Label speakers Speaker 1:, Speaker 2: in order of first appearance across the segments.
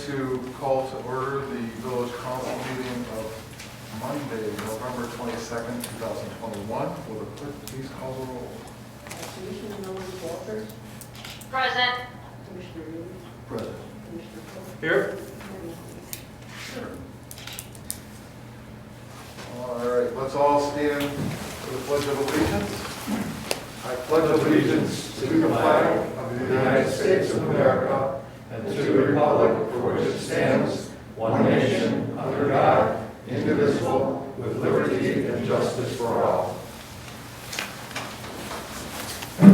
Speaker 1: to call to order the village council meeting of Monday, November 22nd, 2021. Will the clerk please call the roll?
Speaker 2: Commissioner Walters.
Speaker 3: Present.
Speaker 2: Commissioner Reed.
Speaker 1: Present.
Speaker 2: Commissioner Polk.
Speaker 4: Here.
Speaker 1: Sure. All right, let's all stand for the Pledge of Allegiance. I pledge allegiance to the flag of the United States of America and to the republic for which it stands, one nation, under God, indivisible, with liberty and justice for all. We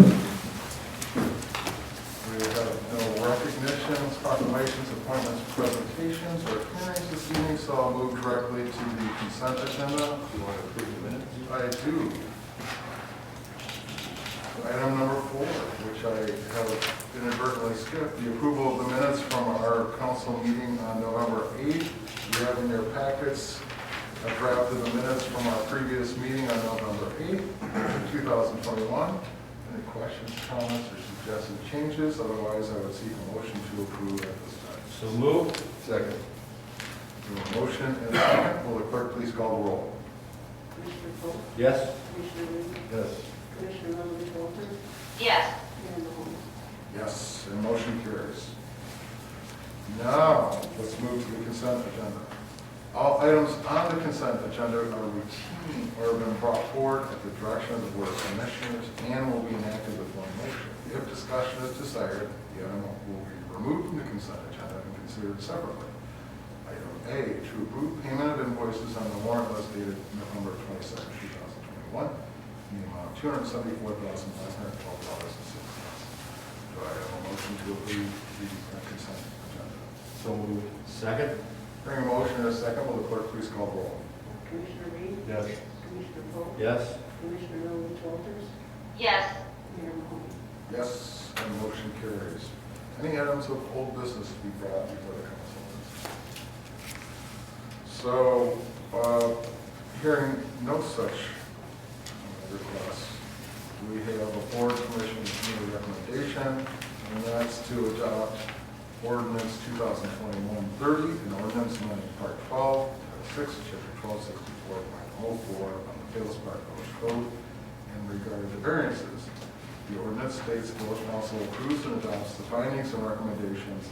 Speaker 1: have no recognitions, proclamations, appointments, presentations, or hearings this evening, so I'll move directly to the consent agenda.
Speaker 4: You want to approve the minutes?
Speaker 1: I do. Item number 4, which I have inadvertently skipped, the approval of the minutes from our council meeting on November 8th. You have in your packets a draft of the minutes from our previous meeting on November 8th, 2021. Any questions, comments, or suggested changes? Otherwise, I would seek a motion to approve at this time.
Speaker 4: So moved.
Speaker 1: Second. We have a motion and a second. Will the clerk please call the roll?
Speaker 2: Commissioner Polk.
Speaker 4: Yes.
Speaker 2: Commissioner Reed.
Speaker 1: Yes.
Speaker 2: Commissioner Walters.
Speaker 3: Yes.
Speaker 2: Mayor Mahoney.
Speaker 1: Yes, and motion carries. Now, let's move to the consent agenda. All items on the consent agenda are routine or have been brought forward at the direction of the board of commissioners and will be enacted with one motion. If discussion is desired, the item will be removed from the consent agenda and considered separately. Item A, to approve payment of invoices on the warrant list dated November 22nd, 2021, in the amount of $274,512.06. Do I have a motion to approve the consent agenda?
Speaker 4: So moved. Second.
Speaker 1: Hearing a motion and a second, will the clerk please call the roll?
Speaker 2: Commissioner Reed.
Speaker 4: Yes.
Speaker 2: Commissioner Polk.
Speaker 4: Yes.
Speaker 2: Commissioner Walters.
Speaker 3: Yes.
Speaker 2: Mayor Mahoney.
Speaker 1: Yes, and the motion carries. Any items of old business to be brought before the council? So, hearing no such requests, we have a board commission committee recommendation, and that's to adopt ordinance 2021-30, an ordinance amending part 12, Title 6, chapter 1264.04 on the Palos Park Village Code in regard to variances. The ordinance states the village council approves and adopts the findings and recommendations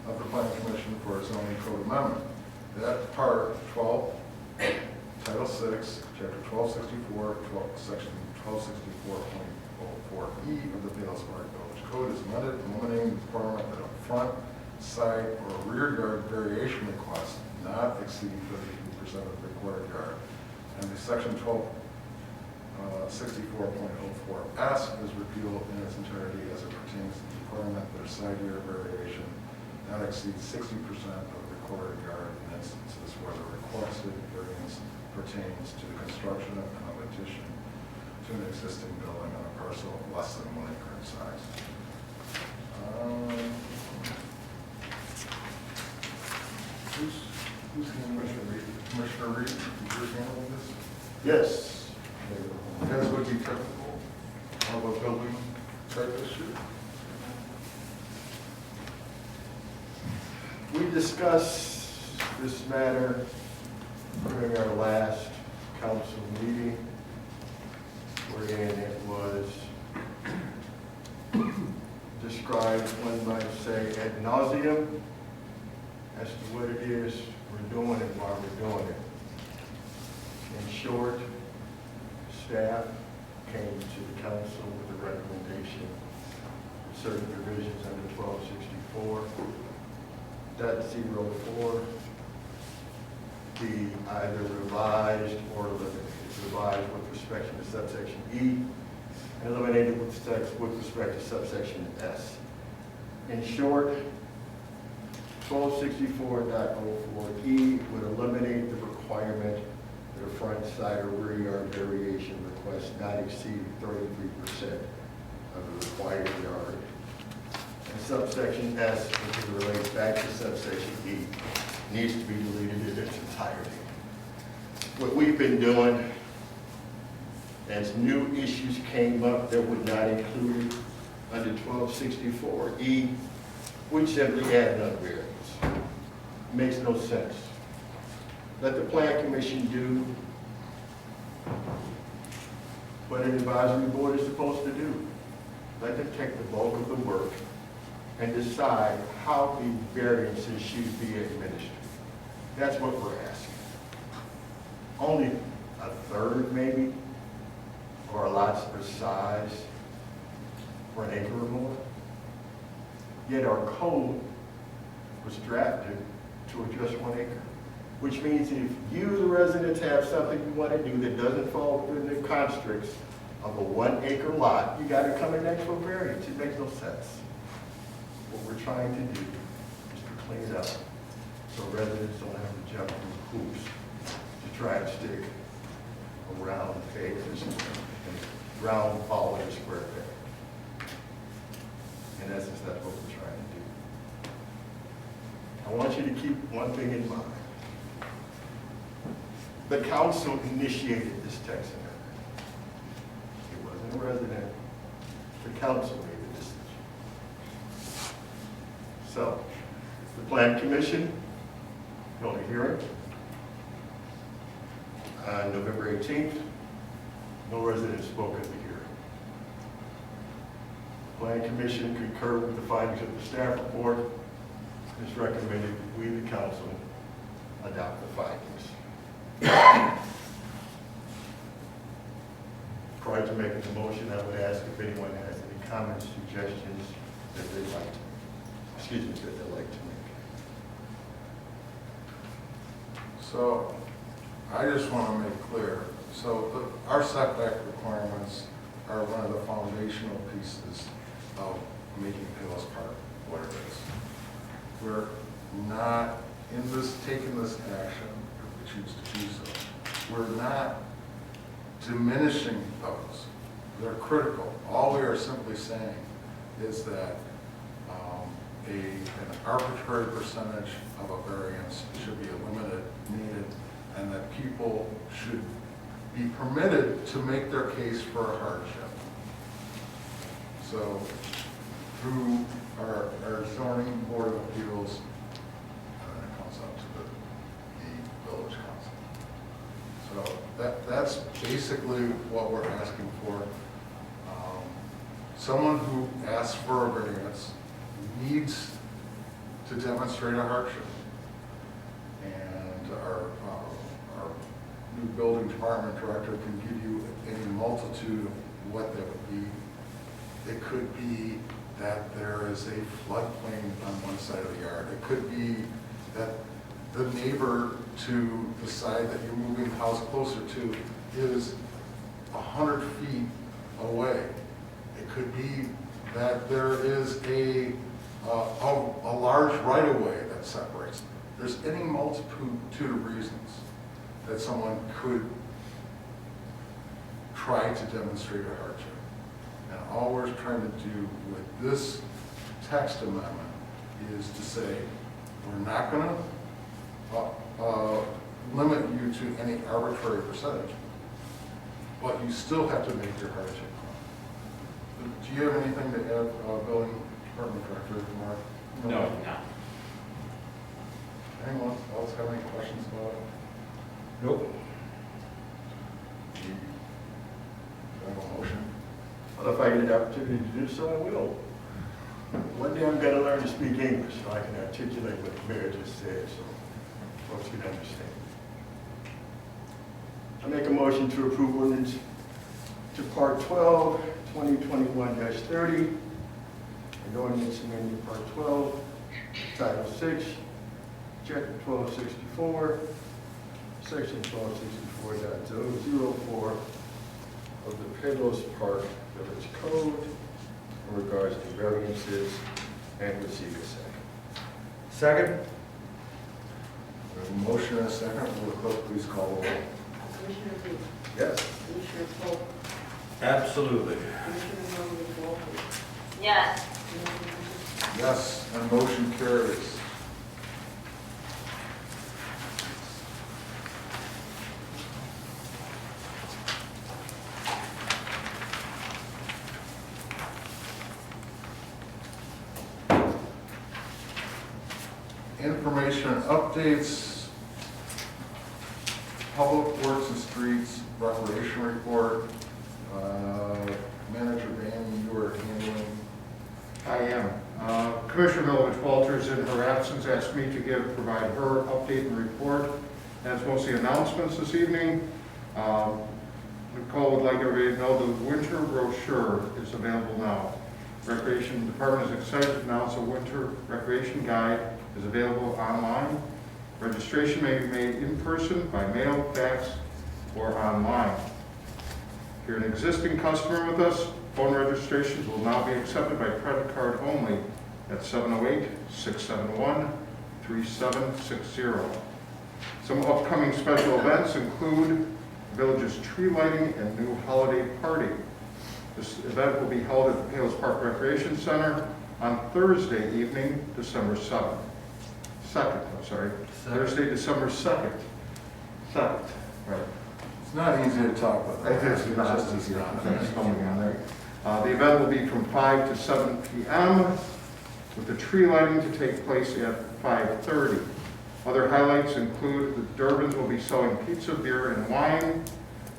Speaker 1: of the planning commission for a zoning code amendment. That part 12, Title 6, chapter 1264, section 1264.04E of the Palos Park Village Code is amended, eliminating the requirement that a front, side, or rear yard variation request not exceed 32% of the required yard. And the section 1264.04S is repealed in its entirety as it pertains to the requirement that a side yard variation not exceed 60% of the required yard in instances where the requested variance pertains to the construction of an addition to an existing building on a parcel of less than 1 acre in size. Who's handling it? Commissioner Reed, you're handling this?
Speaker 4: Yes.
Speaker 1: As would be typical of a building type issue.
Speaker 5: We discussed this matter during our last council meeting, wherein it was described, one might say, ad nauseum as to what it is we're doing and why we're doing it. In short, staff came to the council with a recommendation of certain provisions under 1264.04 be either revised or eliminated. Revised with respect to subsection E and eliminated with respect to subsection S. In short, 1264.04E would eliminate the requirement that a front, side, or rear yard variation request not exceed 33% of the required yard. And subsection S, which relates back to subsection E, needs to be deleted in its entirety. What we've been doing, as new issues came up that were not included under 1264E, we simply add another variance. makes no sense. Let the plan commission do what an advisory board is supposed to do. Let them take the bulk of the work and decide how the variances should be administered. That's what we're asking. Only a third, maybe, of our lots are size for an acre or more. Yet our code was drafted to address 1 acre, which means if you, the residents, have something you want to do that doesn't fall within the constricts of a 1 acre lot, you got to come in next for variance. It makes no sense. What we're trying to do is to clean it up so residents don't have to jump through hoops to try and stick a round peg and round ball in a square peg. In essence, that's what we're trying to do. I want you to keep one thing in mind. The council initiated this text amendment. It wasn't a resident. The council made the decision. So, the plan commission held a hearing on November 18th. No residents spoke at the hearing. The plan commission concurred with the findings of the staff report. It's recommended that we, the council, adopt the findings. Prior to making the motion, I would ask if anyone has any comments, suggestions that they'd like to, make.
Speaker 1: So, I just want to make clear, so our setback requirements are one of the foundational pieces of making Palos Park what it is. We're not, taking this action, if we choose to do so, we're not diminishing those. They're critical. All we are simply saying is that an arbitrary percentage of a variance should be needed, and that people should be permitted to make their case for a hardship. So through our zoning board of appeals, and then it comes up to the village council. So that's basically what we're asking for. Someone who asks for a variance needs to demonstrate a hardship. And our new building department director can give you any multitude of what that would be. It could be that there is a floodplain on one side of the yard. It could be that the neighbor to the side that you're moving the house closer to is 100 feet away. It could be that there is a large right-of-way that separates. There's any multitude of reasons that someone could try to demonstrate a hardship. And all we're trying to do with this text amendment is to say, we're not going to limit you to any arbitrary percentage, but you still have to make your hardship. Do you have anything to add, building department director, Mark?
Speaker 6: No.
Speaker 1: Anyone else have any questions about it?
Speaker 6: Nope.
Speaker 1: Do you have a motion?
Speaker 5: Well, if I get the opportunity to do so, I will. One day I'm going to learn to speak English so I can articulate what the mayor just said so folks can understand. I make a motion to approve ordinance to Part 12, 2021-30, and ordinance amending Part 12, Title 6, Chapter 1264, Section 1264.004 of the Palos Park Village Code in regards to variances, and would seek a second.
Speaker 6: Second?
Speaker 1: We have a motion and a second. Will the clerk please call the roll?
Speaker 2: Commissioner Lee,
Speaker 5: Yes.
Speaker 2: Commissioner Polk,
Speaker 6: Absolutely.
Speaker 2: Commissioner Walters,
Speaker 3: Yes.
Speaker 2: Commissioner
Speaker 1: Yes, and motion carries. information updates, Public Works and Streets Recreation Report. Manager Van, you are handling.
Speaker 7: I am. Commissioner Milovich Walters, in her absence, asked me to provide her update and report. That's mostly announcements this evening. Nicole would like everybody to know the winter brochure is available now. Recreation Department is excited to announce a winter recreation guide is available online. Registration may be made in person, by mail, fax, or online. If you're an existing customer with us, phone registrations will now be accepted by credit card only at 708-671-3760. Some upcoming special events include Village's tree lighting and new holiday party. This event will be held at the Palos Park Recreation Center on Thursday evening, December 7th. Thursday, December 2nd. 7th, right.
Speaker 1: It's not easy to talk about.
Speaker 7: It is not easy. Thanks for coming on there. The event will be from 5 to 7 p.m. with the tree lighting to take place at 5:30. Other highlights include the Durbins will be selling pizza, beer, and wine.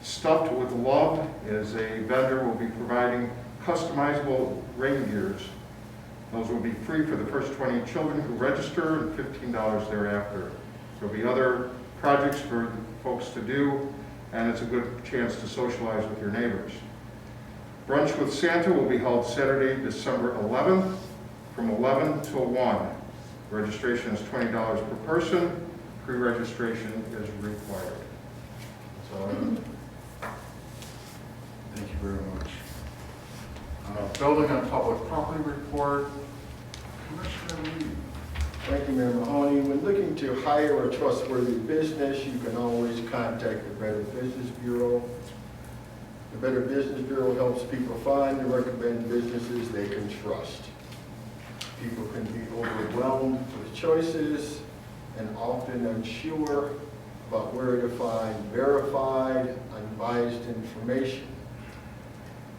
Speaker 7: Stuffed with Love is a vendor will be providing customizable reindeers. Those will be free for the first 20 children who register and $15 thereafter. There'll be other projects for folks to do, and it's a good chance to socialize with your neighbors. Brunch with Santa will be held Saturday, December 11th from 11 till 1. Registration is $20 per person. Pre-registration is required. So,
Speaker 1: Thank you very much. Building and Public Property Report, Commissioner Lee.
Speaker 5: Thank you, Mayor Mahoney. When looking to hire a trustworthy business, you can always contact the Better Business Bureau. The Better Business Bureau helps people find and recommend businesses they can trust. People can be overwhelmed with choices and often unsure about where to find verified, unbiased information.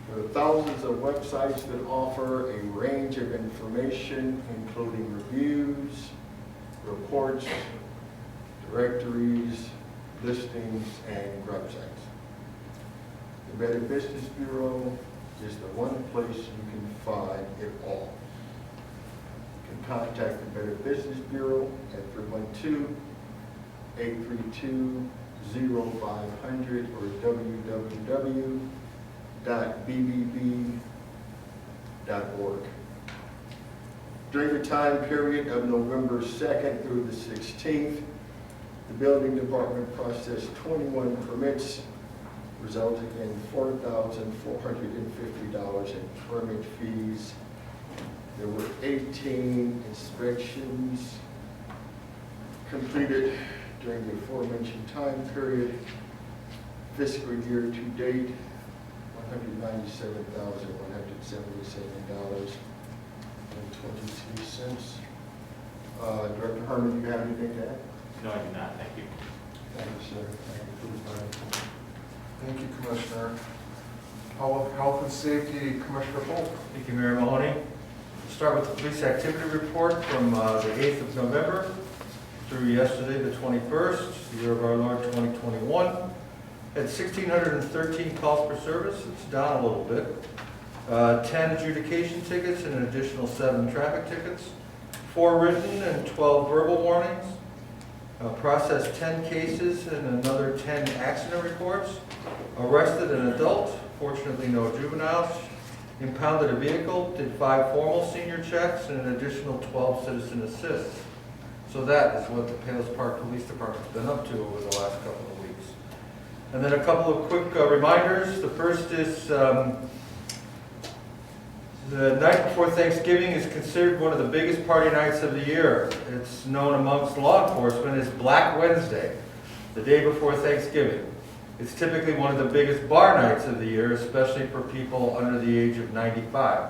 Speaker 5: There are thousands of websites that offer a range of information, including reviews, reports, directories, listings, and websites. The Better Business Bureau is the one place you can find it all. You can contact the Better Business Bureau at 312-832-0500 or www.bbb.org. During the time period of November 2nd through the 16th, the building department processed 21 permits, resulting in $4,450 in permit fees. There were 18 inspections completed during the aforementioned time period. Fiscal year to date, $197,177.22. Director Herman, do you have anything to add?
Speaker 4: No, I do not. Thank you.
Speaker 5: Thank you, sir. Thank you, please, Brian.
Speaker 1: Thank you, Commissioner. Public Health and Safety, Commissioner Polk.
Speaker 6: Thank you, Mayor Mahoney. We'll start with the police activity report from the 8th of November through yesterday, the 21st, year of our Lord 2021. Had 1,613 calls per service. It's down a little bit. 10 adjudication tickets and an additional 7 traffic tickets. 4 written and 12 verbal warnings. Processed 10 cases and another 10 accident reports. Arrested an adult, fortunately no juveniles. Impounded a vehicle, did 5 formal senior checks and an additional 12 citizen assists. So that is what the Palos Park Police Department's been up to over the last couple of weeks. And then a couple of quick reminders. The first is the night before Thanksgiving is considered one of the biggest party nights of the year. It's known amongst law enforcement as Black Wednesday, the day before Thanksgiving. It's typically one of the biggest bar nights of the year, especially for people under the age of 95.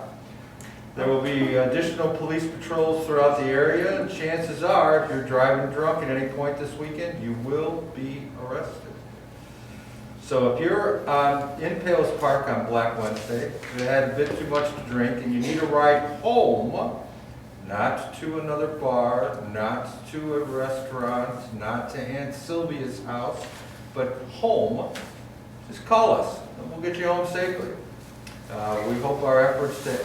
Speaker 6: There will be additional police patrols throughout the area, and chances are, if you're driving drunk at any point this weekend, you will be arrested. So if you're in Palos Park on Black Wednesday, you had a bit too much to drink, and you need a ride home, not to another bar, not to a restaurant, not to Aunt Sylvia's house, but home, just call us and we'll get you home safely. We hope our efforts to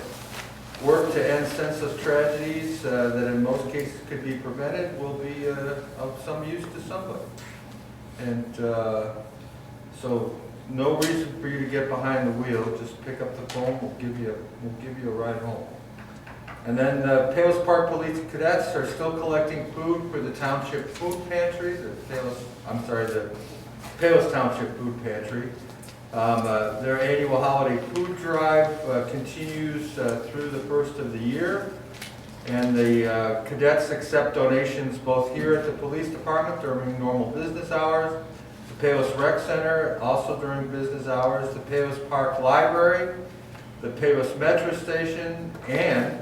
Speaker 6: work to end senseless tragedies that in most cases could be prevented will be of some use to somebody. And so no reason for you to get behind the wheel. Just pick up the phone. We'll give you a ride home. And then the Palos Park Police Cadets are still collecting food for the Township Food Pantry. The Palos Township Food Pantry. Their annual holiday food drive continues through the first of the year. And the cadets accept donations both here at the police department during normal business hours, the Palos Rec Center also during business hours, the Palos Park Library, the Palos Metro Station, and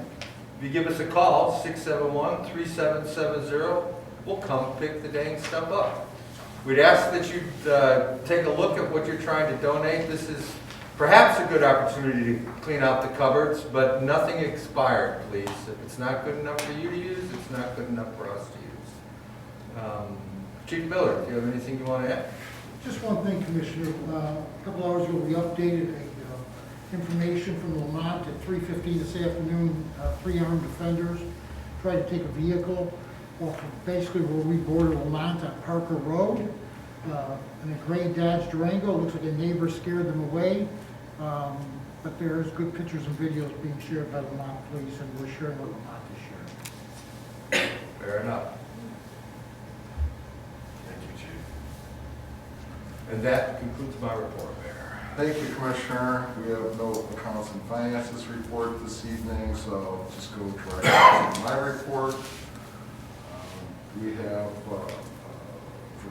Speaker 6: if you give us a call, 671-3770, we'll come pick the dang stuff up. We'd ask that you take a look at what you're trying to donate. This is perhaps a good opportunity to clean out the cupboards, but nothing expired, please. If it's not good enough for you to use, it's not good enough for us to use. Chief Miller, do you have anything you want to add?
Speaker 8: Just one thing, Commissioner. A couple hours ago, we updated information from Lamont at 3:15 this afternoon. 3 armed offenders tried to take a vehicle off of basically where we border Lamont on Parker Road. In a gray Dodge Durango. Looks like a neighbor scared them away. But there's good pictures and videos being shared by Lamont Police, and we're sharing what Lamont is sharing.
Speaker 6: Fair enough.
Speaker 4: Thank you, Chief.
Speaker 6: And that concludes my report, Mayor.
Speaker 1: Thank you, Commissioner. We have no accounts and finances report this evening, so I'll just go directly to my report. We have, for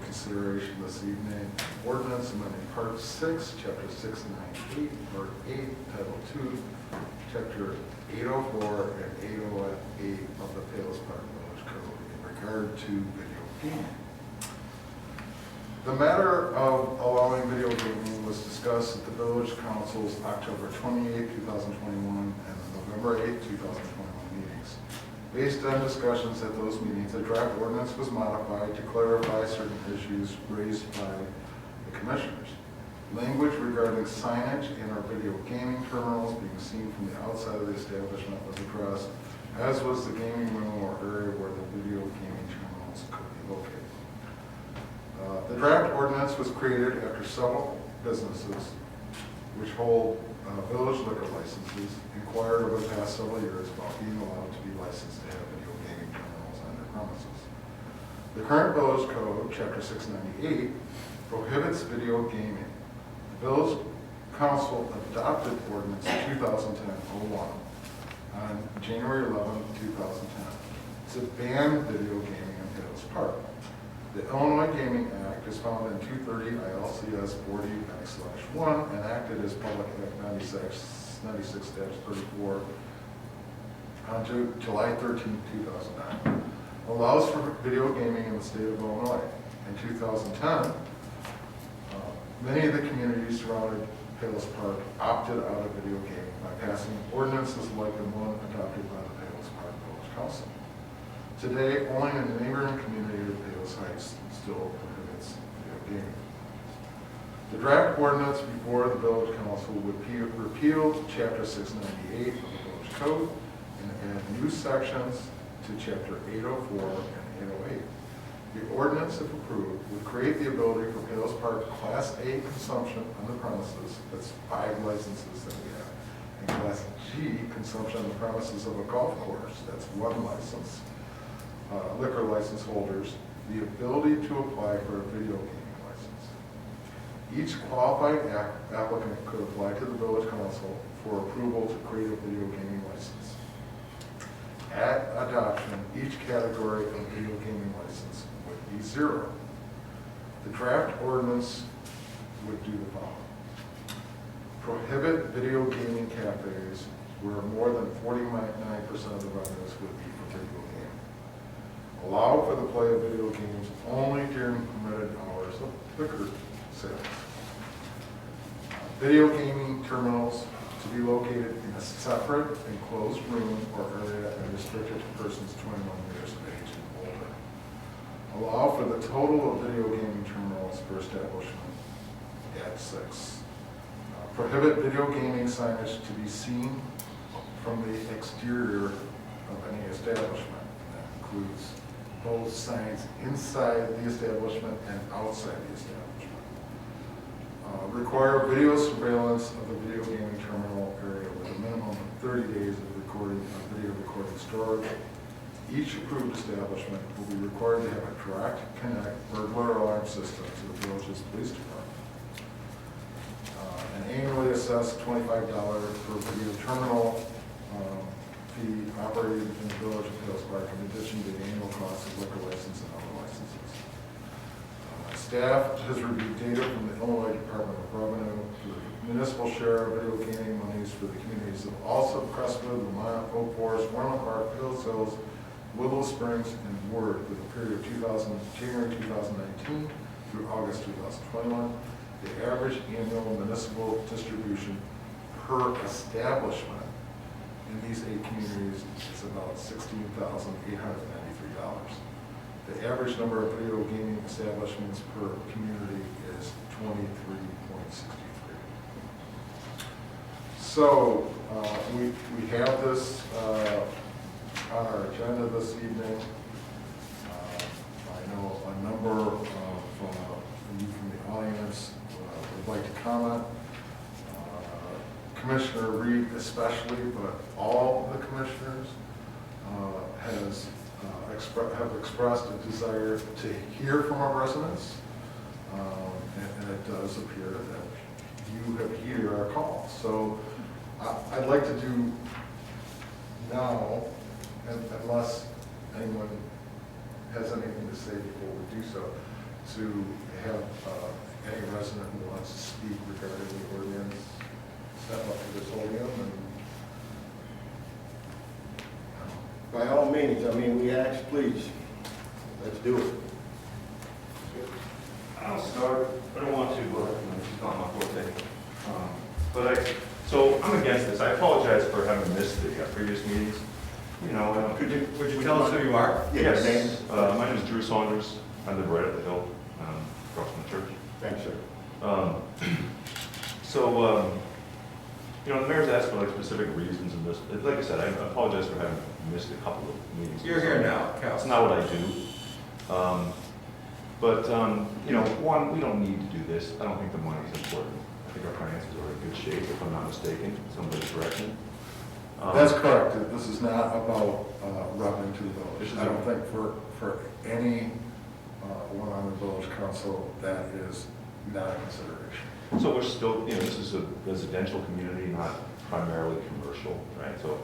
Speaker 1: consideration this evening, ordinance amending Part 6, Chapter 698, Part 8, Title 2, Chapter 804 and 808 of the Palos Park Village Code in regard to video gaming. The matter of allowing video gaming was discussed at the Village Council's October 28, 2021 and November 8, 2021 meetings. Based on discussions at those meetings, a draft ordinance was modified to clarify certain issues raised by the commissioners. Language regarding signage in our video gaming terminals being seen from the outside of the establishment was addressed, as was the gaming room or area where the video gaming terminals could be located. The draft ordinance was created after several businesses which hold village liquor licenses inquired over the past several years about being allowed to be licensed to have video gaming terminals on their premises. The current village code, Chapter 698, prohibits video gaming. The village council adopted ordinance 2010-01 on January 11, 2010 to ban video gaming in Palos Park. The Illinois Gaming Act is found in 230 ILCS 40/1 and acted as Public Act 96-34 on July 13, 2009. Allows for video gaming in the state of Illinois. In 2010, many of the communities surrounding Palos Park opted out of video gaming by passing ordinances like the one adopted by the Palos Park Village Council. Today, only a neighboring community of Palos Heights still prohibits video gaming. The draft ordinance before the Village Council would repeal Chapter 698 of the Village Code and add new sections to Chapter 804 and 808. The ordinance, if approved, would create the ability for Palos Park Class A consumption on the premises, that's 5 licenses that we have, and Class G consumption on the premises of a golf course, that's 1 license. Liquor license holders the ability to apply for a video gaming license. Each qualified applicant could apply to the Village Council for approval to create a video gaming license. At adoption, each category of video gaming license would be 0. The draft ordinance would do the following. Prohibit video gaming cafes where more than 49% of the revenues would be for video gaming. Allow for the play of video games only during permitted hours of liquor sales. Video gaming terminals to be located in a separate enclosed room or area and restricted to persons 21 years of age and older. Allow for the total of video gaming terminals per establishment at 6. Prohibit video gaming signage to be seen from the exterior of any establishment. That includes both signs inside the establishment and outside the establishment. Require video surveillance of the video gaming terminal area with a minimum of 30 days of video recording storage. Each approved establishment will be required to have a direct connect burglar alarm system to the village's police department. An annually assessed $25 per video terminal fee operated in the village of Hills Park in addition to the annual cost of liquor license and other licenses. Staff has reviewed data from the Illinois Department of Revenue for the municipal share of video gaming monies for the communities of Alsip, Crestwood, Lamont, Oak Forest, Orland Park, Hills Hills, Willow Springs, and Ward for the period of January 2019 through August 2021. The average annual municipal distribution per establishment in these 8 communities is about $16,893. The average number of video gaming establishments per community is 23.63. So we have this on our agenda this evening. I know a number of you from the audience would like to comment. Commissioner Reed especially, but all the commissioners have expressed a desire to hear from our residents, and it does appear that you have heeded our call. So I'd like to do now, unless anyone has anything to say before we do so, to have any resident who wants to speak regarding the ordinance step up to this podium and
Speaker 5: By all means, I mean, we ask, please, let's do it.
Speaker 9: I'll start. I don't want to, it's not my forte. So I'm against this. I apologize for having missed the previous meetings. You know,
Speaker 6: Would you tell us who you are?
Speaker 9: yes. My name is Drew Saunders. I live right at the hill, across from the church.
Speaker 5: Thanks, sir.
Speaker 9: You know, the mayor's asked for like specific reasons and this. Like I said, I apologize for having missed a couple of meetings.
Speaker 6: You're here now, Cal.
Speaker 9: That's not what I do. You know, one, we don't need to do this. I don't think the money is important. I think our finances are in good shape, if I'm not mistaken. Somebody correct me.
Speaker 1: That's correct. This is not about revenue to the village. I don't think for any one on the village council that is not a consideration.
Speaker 9: So we're still, you know, this is a residential community, not primarily commercial, right? So,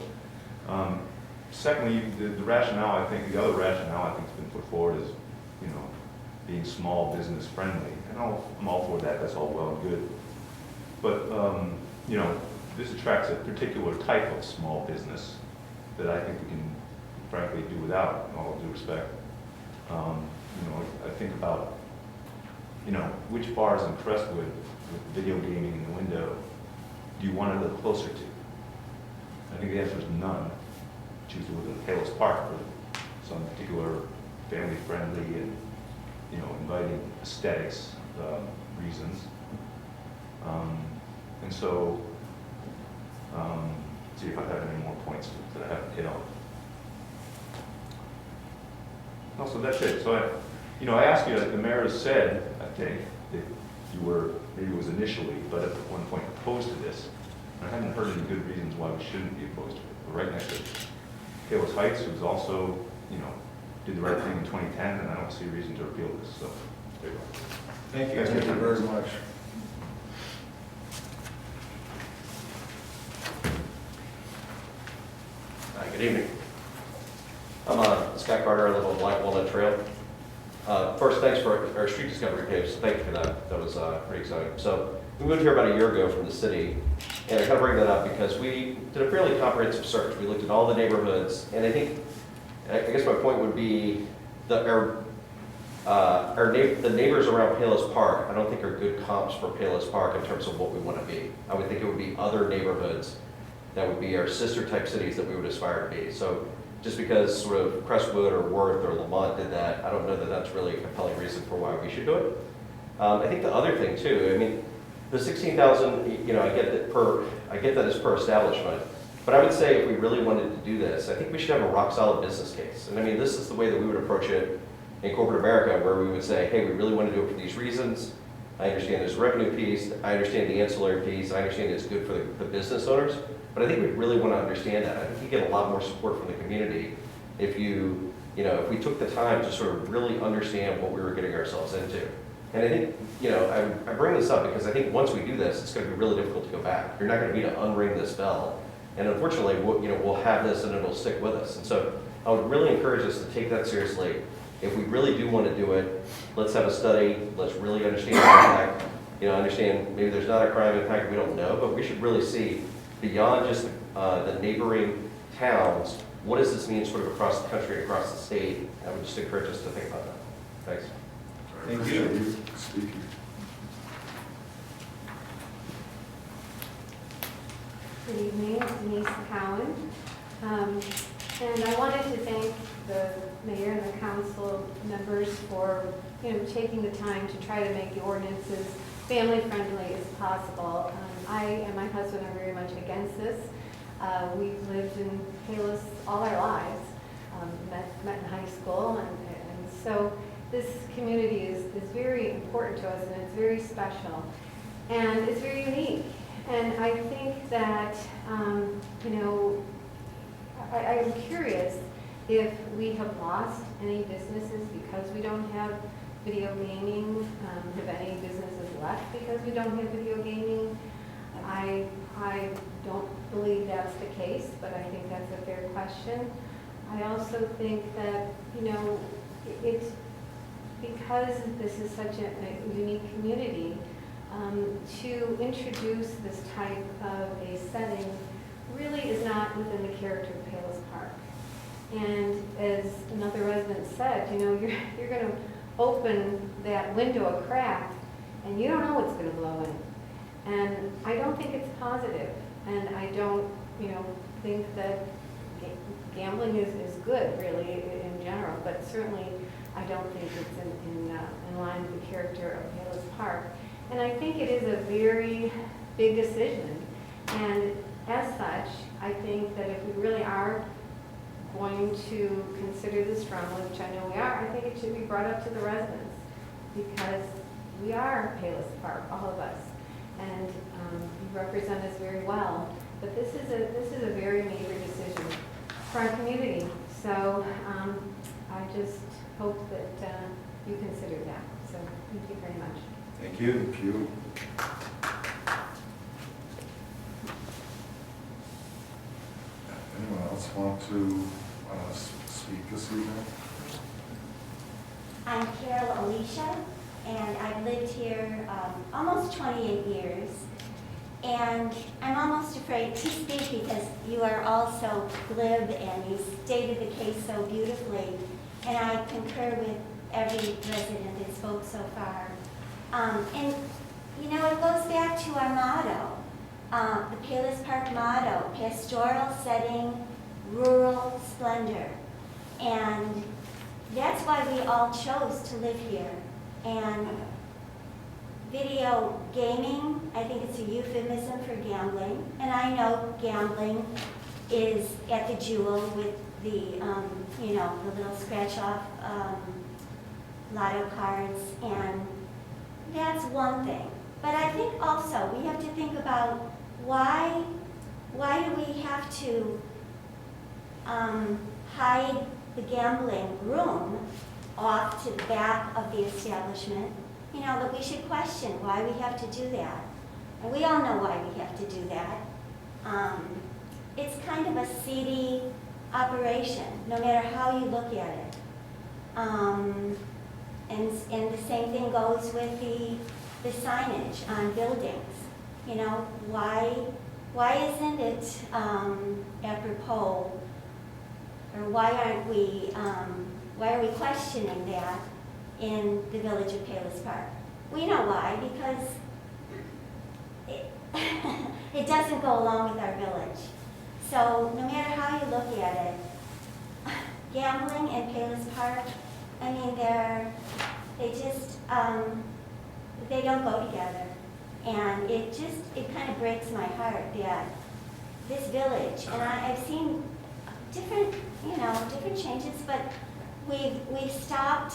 Speaker 9: secondly, the rationale, I think, the other rationale I think has been put forward is, you know, being small business friendly. And I'm all for that. That's all well and good. But, you know, this attracts a particular type of small business that I think we can frankly do without, in all due respect. You know, I think about, you know, which bars in Crestwood with video gaming in the window do you want to live closer to? I think the answer is none. Choose to live in Palos Park for some particular family-friendly and, you know, inviting aesthetics reasons. And so, see if I have any more points that I haven't hit on. Also, that's it. So, I asked you, the mayor has said, I think, that you were, maybe it was initially, but at one point opposed to this. And I haven't heard any good reasons why we shouldn't be opposed to it. We're right next to Palos Heights, who's also, you know, did the right thing in 2010, and I don't see a reason to repeal this. So, there you go.
Speaker 6: Thank you.
Speaker 1: Thank you very much.
Speaker 10: Hi, good evening. I'm Scott Carter. I live on Black Walnut Trail. First, thanks for our street discovery page. So thank you for that. That was pretty exciting. So we moved here about a year ago from the city, and I kind of bring that up because we did a fairly comprehensive search. We looked at all the neighborhoods, and I guess my point would be that the neighbors around Palos Park, I don't think are good comps for Palos Park in terms of what we want to be. I would think it would be other neighborhoods that would be our sister type cities that we would aspire to be. So just because sort of Crestwood or Worth or Lamont did that, I don't know that that's really a compelling reason for why we should do it. I think the other thing too, I mean, the 16,000, you know, I get that as per establishment, but I would say if we really wanted to do this, I think we should have a rock solid business case. And I mean, this is the way that we would approach it in corporate America, where we would say, hey, we really want to do it for these reasons. I understand there's a revenue piece, I understand the ancillary piece, I understand it's good for the business owners, but I think we really want to understand that. I think you get a lot more support from the community if if we took the time to sort of really understand what we were getting ourselves into. And I think, I bring this up because I think once we do this, it's going to be really difficult to go back. You're not going to be to unring this bell. And unfortunately, we'll have this and it'll stick with us. And so I would really encourage us to take that seriously. If we really do want to do it, let's have a study. Let's really understand the impact. Understand maybe there's not a crime impact, we don't know, but we should really see beyond just the neighboring towns, what does this mean sort of across the country, across the state? I would just encourage us to think about that. Thanks.
Speaker 1: Thank you. Speaking.
Speaker 11: Good evening, Denise Cowan. And I wanted to thank the mayor and the council members for taking the time to try to make the ordinances family friendly as possible. I and my husband are very much against this. We've lived in Palos all our lives, met in high school, and so this community is very important to us, and it's very special, and it's very unique. And I think that, I'm curious if we have lost any businesses because we don't have video gaming, have any businesses left because we don't have video gaming. I don't believe that's the case, but I think that's a fair question. I also think that, it's because this is such a unique community, to introduce this type of a setting really is not within the character of Palos Park. And as another resident said, you're going to open that window a crack and you don't know what's going to blow in. And I don't think it's positive. And I don't, think that gambling is good really in general, but certainly I don't think it's in line with the character of Palos Park. And I think it is a very big decision. And as such, I think that if we really are going to consider this strongly, which I know we are, I think it should be brought up to the residents, because we are Palos Park, all of us, and you represent us very well. But this is a very major decision for our community. So I just hope that you consider that. So thank you very much.
Speaker 6: Thank you.
Speaker 1: Thank you. Anyone else want to speak this evening?
Speaker 12: I'm Carol Alicia, and I've lived here almost 28 years. And I'm almost afraid to speak because you are all so glib and you stated the case so beautifully. And I concur with every resident that spoke so far. And it goes back to our motto, the Palos Park motto, pastoral setting, rural splendor. And that's why we all chose to live here. And video gaming, I think it's a euphemism for gambling. And I know gambling is at the Jewel with the, the little scratch-off lotto cards, and that's one thing. But I think also we have to think about why do we have to hide the gambling room off to the back of the establishment? That we should question why we have to do that. And we all know why we have to do that. It's kind of a seedy operation, no matter how you look at it. And the same thing goes with the signage on buildings. Why isn't it apropos, or why are we questioning that in the village of Palos Park. We know why, because it, it doesn't go along with our village. So no matter how you look at it, gambling in Palos Park, I mean, they don't go together. And it kind of breaks my heart that this village, and I've seen different changes, but we've stopped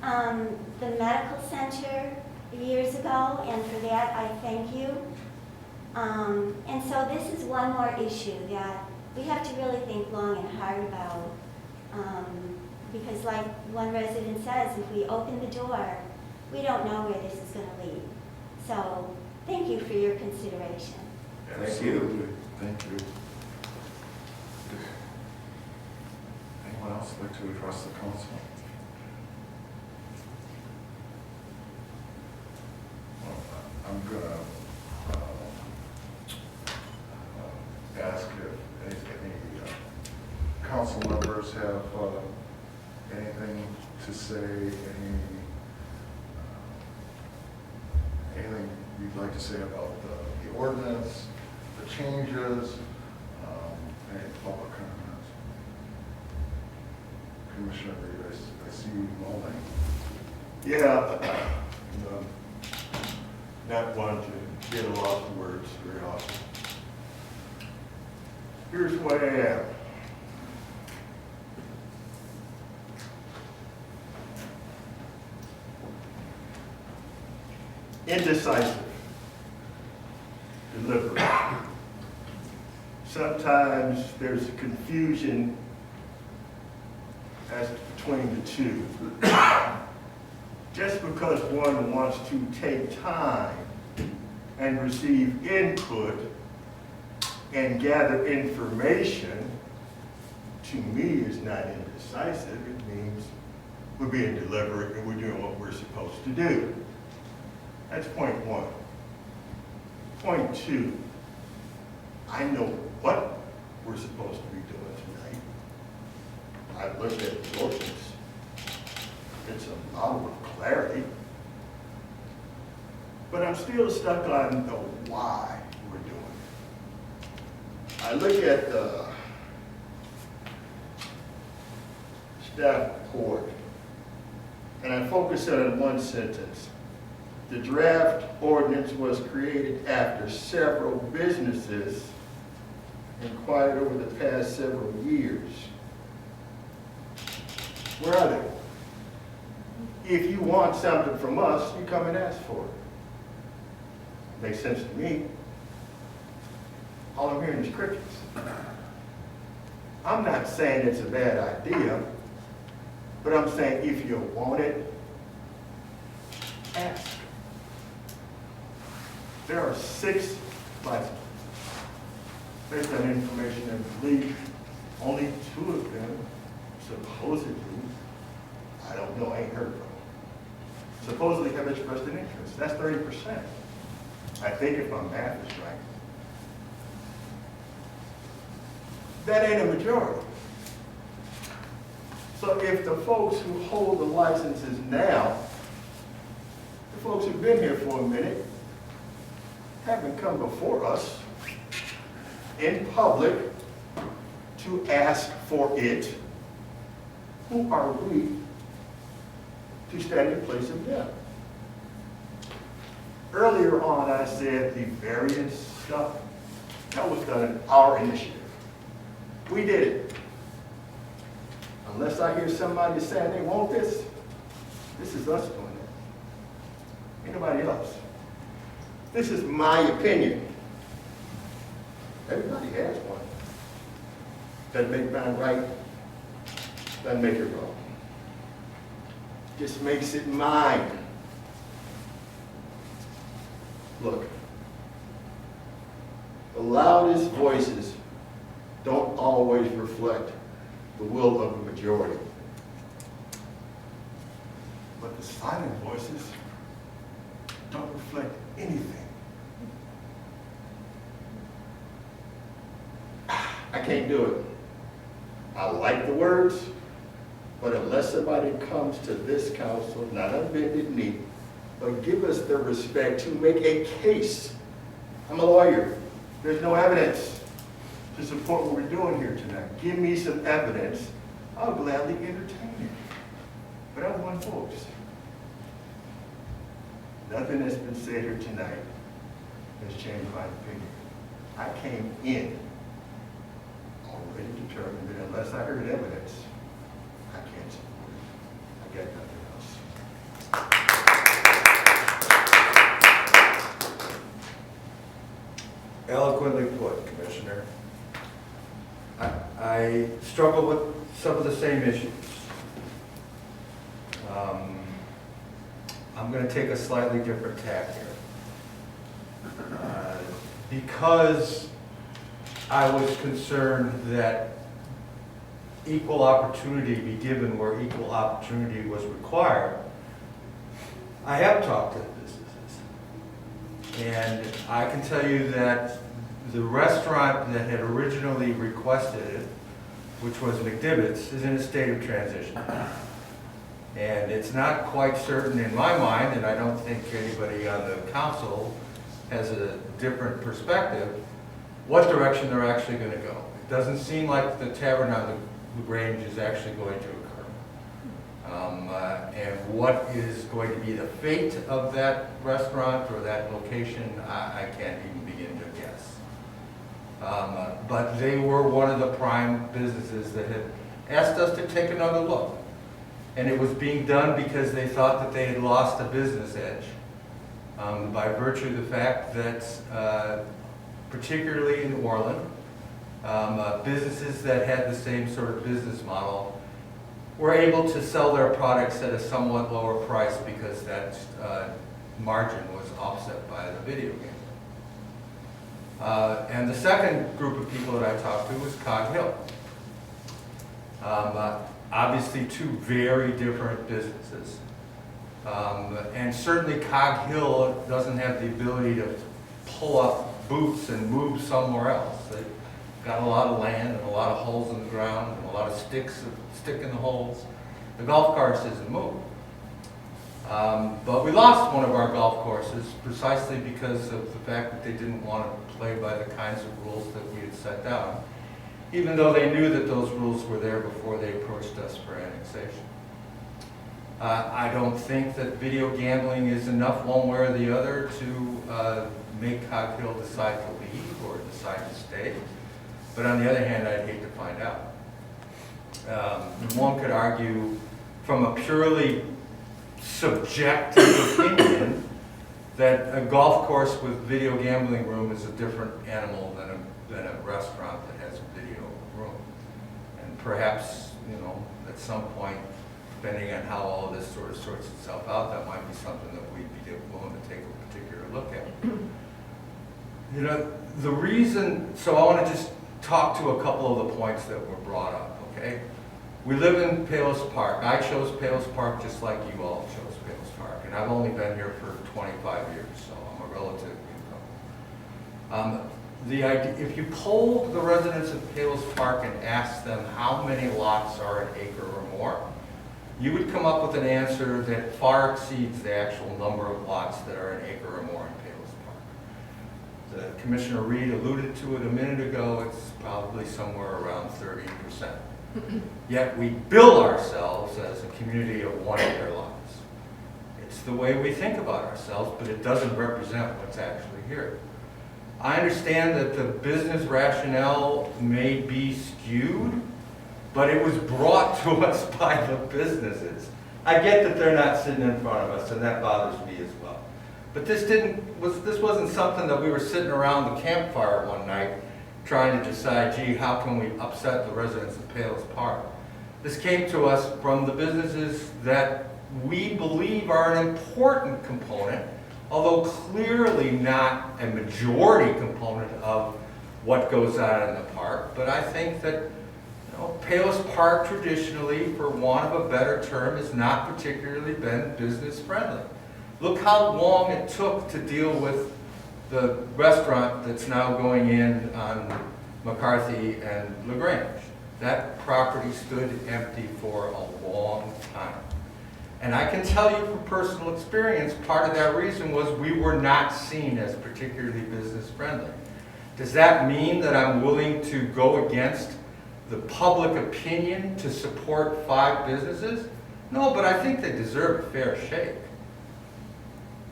Speaker 12: the medical center years ago, and for that I thank you. And so this is one more issue that we have to really think long and hard about, because like one resident says, if we open the door, we don't know where this is going to lead. So thank you for your consideration.
Speaker 1: Absolutely. Thank you. Anyone else like to address the council? Well, I'm gonna ask if any council members have anything to say, anything you'd like to say about the ordinance, the changes, any public comments? Commissioner Reed, I see you moaning.
Speaker 5: Yeah, not one to get a lot of words very often. Here's what I am. Indecisive, deliberate. Sometimes there's a confusion as between the two. Just because one wants to take time and receive input and gather information, to me is not indecisive. It means we're being deliberate and we're doing what we're supposed to do. That's point one. Point two, I know what we're supposed to be doing tonight. I've looked at the ordinance. It's a model of clarity. But I'm still stuck on the why we're doing it. I look at the staff report, and I focus on one sentence. The draft ordinance was created after several businesses inquired over the past several years. Where are they? If you want something from us, you come and ask for it. Makes sense to me. All I'm hearing is crickets. I'm not saying it's a bad idea, but I'm saying if you want it, ask. There are 6 licenses. Based on information and belief, only 2 of them supposedly, I don't know, I ain't heard from them, supposedly have expressed an interest. That's 30%. I think if my math is right. That ain't a majority. So if the folks who hold the licenses now, the folks who've been here for a minute, haven't come before us in public to ask for it, who are we to stand in place of them? Earlier on, I said the variance stuff, that was done in our initiative. We did it. Unless I hear somebody saying they want this is us doing it. Ain't nobody else. This is my opinion. Everybody has one. Doesn't make mine right, doesn't make it wrong. Just makes it mine. Look, the loudest voices don't always reflect the will of the majority. But the silent voices don't reflect anything. I can't do it. I like the words, But unless somebody comes to this council, not unbended knee, but give us the respect to make a case. I'm a lawyer. There's no evidence to support what we're doing here tonight. Give me some evidence. I'll gladly entertain it. But I want folks. Nothing that's been said here tonight has changed my opinion. I came in already determined that unless I heard evidence, I can't support it. I got nothing else.
Speaker 6: Eloquently put, Commissioner. I struggle with some of the same issues. I'm going to take a slightly different tack here. Because I was concerned that equal opportunity be given where equal opportunity was required, I have talked to the businesses. And I can tell you that the restaurant that had originally requested it, which was McDivitt's, is in a state of transition. And it's not quite certain in my mind, and I don't think anybody on the council has a different perspective, what direction they're actually going to go. It doesn't seem like the Tavern on the Grange is actually going to occur. And what is going to be the fate of that restaurant or that location, I can't even begin to guess. But they were one of the prime businesses that had asked us to take another look. And it was being done because they thought that they had lost a business edge. By virtue of the fact that, particularly in Orland, businesses that had the same sort of business model were able to sell their products at a somewhat lower price because that margin was offset by the video game. And the second group of people that I talked to was Cog Hill. Obviously two very different businesses. And certainly Cog Hill doesn't have the ability to pull up boots and move somewhere else. They've got a lot of land and a lot of holes in the ground and a lot of sticks that stick in the holes. The golf course isn't moved. But we lost one of our golf courses precisely because of the fact that they didn't want to play by the kinds of rules that we had set down, even though they knew that those rules were there before they approached us for annexation. I don't think that video gambling is enough one way or the other to make Cog Hill decide to leave or decide to stay. But on the other hand, I'd hate to find out. One could argue from a purely subjective opinion that a golf course with video gambling room is a different animal than a restaurant that has a video room. And perhaps, at some point, depending on how all of this sort of sorts itself out, that might be something that we'd be willing to take a particular look at. The reason, so I want to just talk to a couple of the points that were brought up, okay? We live in Palos Park. I chose Palos Park just like you all chose Palos Park, and I've only been here for 25 years, so I'm a relative newcomer. The idea, if you polled the residents of Palos Park and asked them how many lots are an acre or more, you would come up with an answer that far exceeds the actual number of lots that are an acre or more in Palos Park. The Commissioner Reed alluded to it a minute ago. It's probably somewhere around 30%. Yet we bill ourselves as a community of 1 acre lots. It's the way we think about ourselves, but it doesn't represent what's actually here. I understand that the business rationale may be skewed, but it was brought to us by the businesses. I get that they're not sitting in front of us, and that bothers me as well. But this wasn't something that we were sitting around the campfire one night trying to decide, gee, how can we upset the residents of Palos Park? This came to us from the businesses that we believe are an important component, although clearly not a majority component of what goes on in the park. But I think that Palos Park traditionally, for want of a better term, has not particularly been business friendly. Look how long it took to deal with the restaurant that's now going in on McCarthy and LaGrange. that property stood empty for a long time. And I can tell you from personal experience, part of that reason was we were not seen as particularly business friendly. Does that mean that I'm willing to go against the public opinion to support 5 businesses? No, but I think they deserve a fair shake.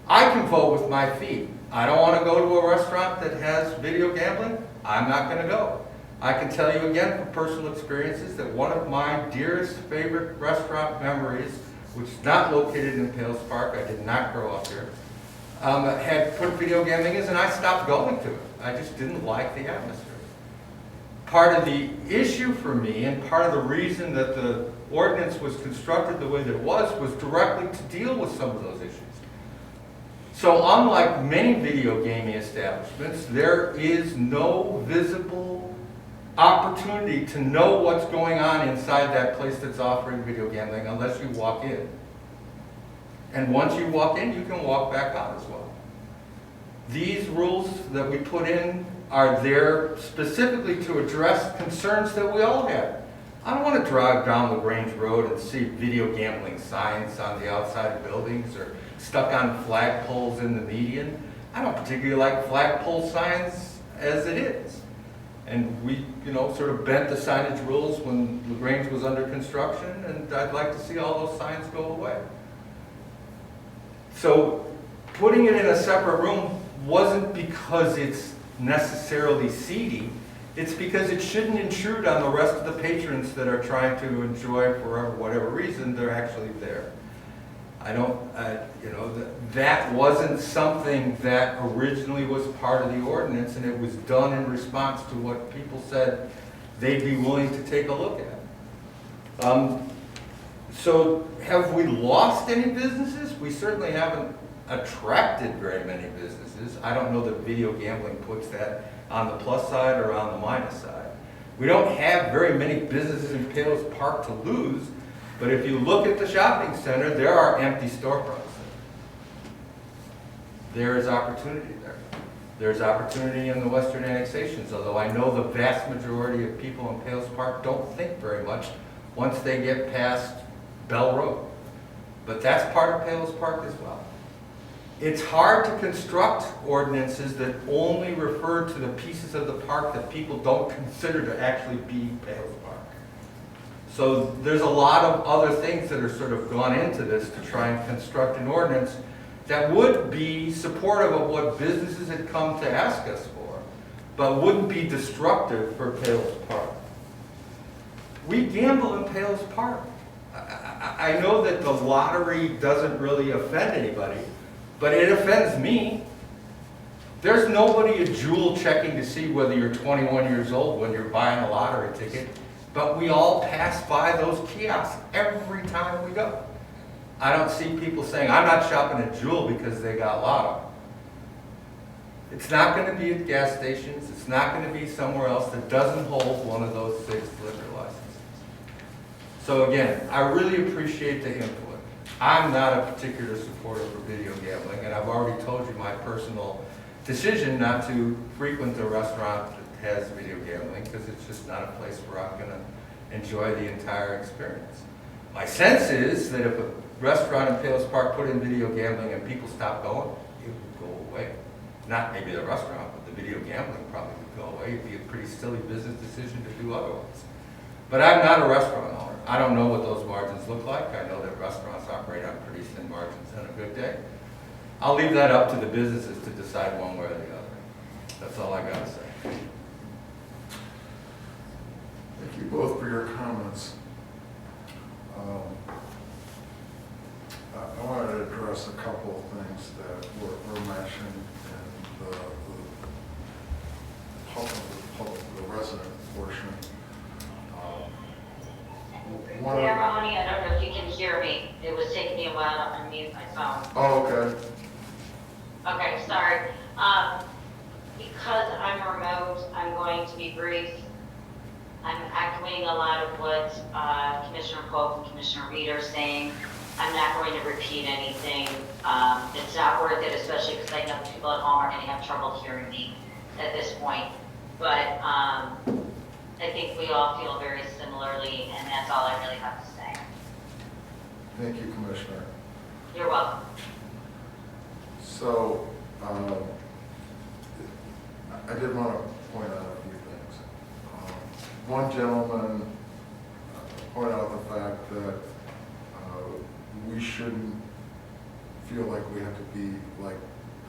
Speaker 6: I can vote with my feet. I don't want to go to a restaurant that has video gambling. I'm not going to go. I can tell you again from personal experiences that one of my dearest favorite restaurant memories, which is not located in Palos Park, I did not grow up here, had put video gambling in, and I stopped going to it. I just didn't like the atmosphere. Part of the issue for me, and part of the reason that the ordinance was constructed the way that it was directly to deal with some of those issues. So unlike many video gaming establishments, there is no visible opportunity to know what's going on inside that place that's offering video gambling unless you walk in. And once you walk in, you can walk back out as well. These rules that we put in are there specifically to address concerns that we all have. I don't want to drive down LaGrange Road and see video gambling signs on the outside of buildings or stuck on flagpoles in the median. I don't particularly like flagpole signs as it is. And we, sort of bent the signage rules when LaGrange was under construction, and I'd like to see all those signs go away. So putting it in a separate room wasn't because it's necessarily seedy. It's because it shouldn't intrude on the rest of the patrons that are trying to enjoy for whatever reason they're actually there. That wasn't something that originally was part of the ordinance, and it was done in response to what people said they'd be willing to take a look at. So have we lost any businesses? We certainly haven't attracted very many businesses. I don't know that video gambling puts that on the plus side or on the minus side. We don't have very many businesses in Palos Park to lose, but if you look at the shopping center, there are empty storefronts. There is opportunity there. There's opportunity in the western annexations, although I know the vast majority of people in Palos Park don't think very much once they get past Bell Road. But that's part of Palos Park as well. It's hard to construct ordinances that only refer to the pieces of the park that people don't consider to actually be Palos Park. So there's a lot of other things that are sort of gone into this to try and construct an ordinance that would be supportive of what businesses had come to ask us for, but wouldn't be destructive for Palos Park. We gamble in Palos Park. I know that the lottery doesn't really offend anybody, but it offends me. There's nobody at Jewel checking to see whether you're 21 years old when you're buying a lottery ticket, but we all pass by those kiosks every time we go. I don't see people saying, I'm not shopping at Jewel because they got lotto. It's not going to be at gas stations. It's not going to be somewhere else that doesn't hold one of those 6 liquor licenses. So again, I really appreciate the input. I'm not a particular supporter for video gambling, and I've already told you my personal decision not to frequent a restaurant that has video gambling because it's just not a place where I'm going to enjoy the entire experience. My sense is that if a restaurant in Palos Park put in video gambling and people stopped going, it would go away. Not maybe the restaurant, but the video gambling probably would go away. It'd be a pretty silly business decision to do otherwise. But I'm not a restaurant owner. I don't know what those margins look like. I know that restaurants operate on pretty thin margins on a good day. I'll leave that up to the businesses to decide one way or the other. That's all I got to say.
Speaker 1: Thank you both for your comments. I wanted to address a couple of things that were mentioned in the resident portion. One of-
Speaker 3: Ceremony, I don't know if you can hear me. It was taking me a while to unmute my phone.
Speaker 1: Oh, okay.
Speaker 3: Okay, sorry. Because I'm remote, I'm going to be brief. I'm echoing a lot of what Commissioner Pope and Commissioner Reed are saying. I'm not going to repeat anything. It's not worth it, especially because I know people at home are going to have trouble hearing me at this point. But I think we all feel very similarly, and that's all I really have to say.
Speaker 1: Thank you, Commissioner.
Speaker 3: You're welcome.
Speaker 1: So, I did want to point out a few things. One gentleman pointed out the fact that we shouldn't feel like we have to be like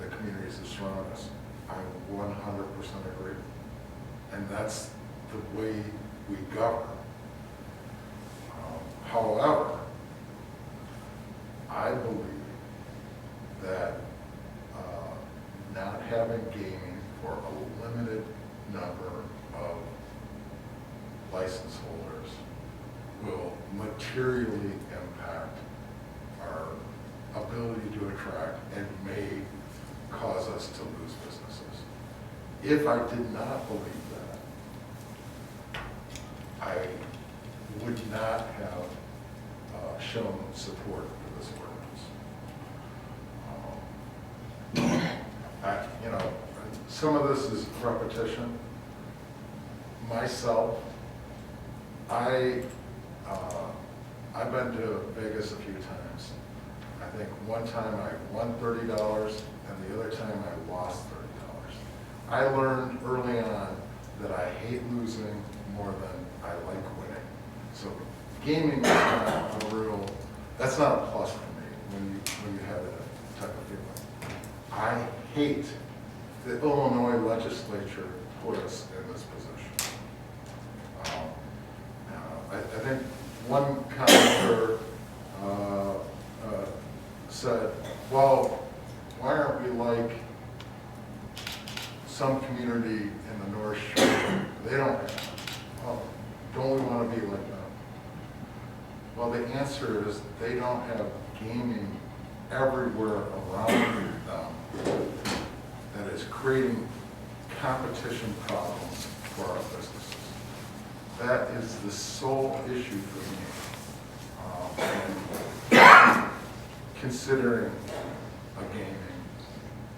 Speaker 1: the communities that surround us. I 100% agree. And that's the way we govern. However, I believe that not having gaming for a limited number of license holders will materially impact our ability to attract and may cause us to lose businesses. If I did not believe that, I would not have shown support for this ordinance. You know, some of this is repetition. Myself, I've been to Vegas a few times. I think one time I won $30 and the other time I lost $30. I learned early on that I hate losing more than I like winning. So gaming is not a real, that's not a plus for me when you have that type of feeling. I hate the Illinois legislature put us in this position. I think one commenter said, well, why aren't we like some community in the North Shore? They don't have. Well, don't we want to be like them? Well, the answer is they don't have gaming everywhere around them that is creating competition problems for our businesses. That is the sole issue for me. And considering a gaming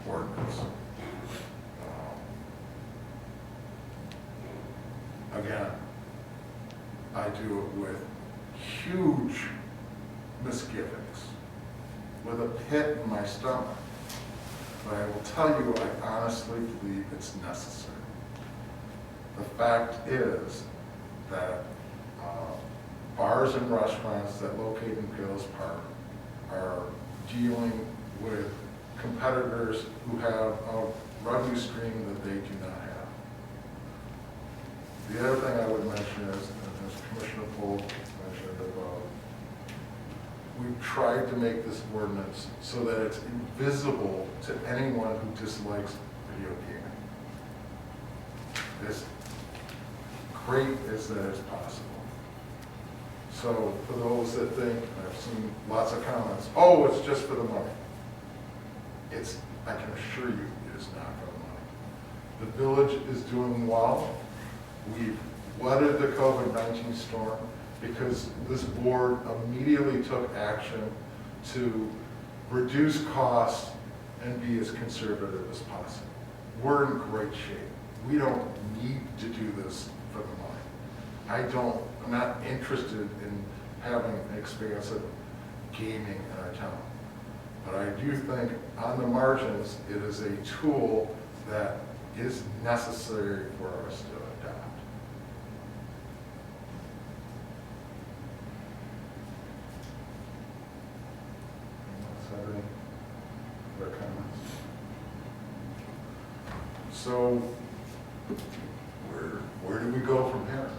Speaker 1: ordinance. Again, I do it with huge misgivings, with a pit in my stomach. But I will tell you, I honestly believe it's necessary. The fact is that bars and restaurants that locate in Palos Park are dealing with competitors who have a revenue stream that they do not have. The other thing I would mention is, as Commissioner Pohl mentioned above, we've tried to make this ordinance so that it's invisible to anyone who dislikes video gaming. As great as that is possible. So for those that think, I've seen lots of comments, oh, it's just for the money. It's, I can assure you, it is not for the money. The village is doing well. We've weathered the COVID-19 storm because this board immediately took action to reduce costs and be as conservative as possible. We're in great shape. We don't need to do this for the money. I'm not interested in having expansive gaming in our town. But I do think on the margins, it is a tool that is necessary for us to adopt. Anyone else have any other comments? So, where do we go from here?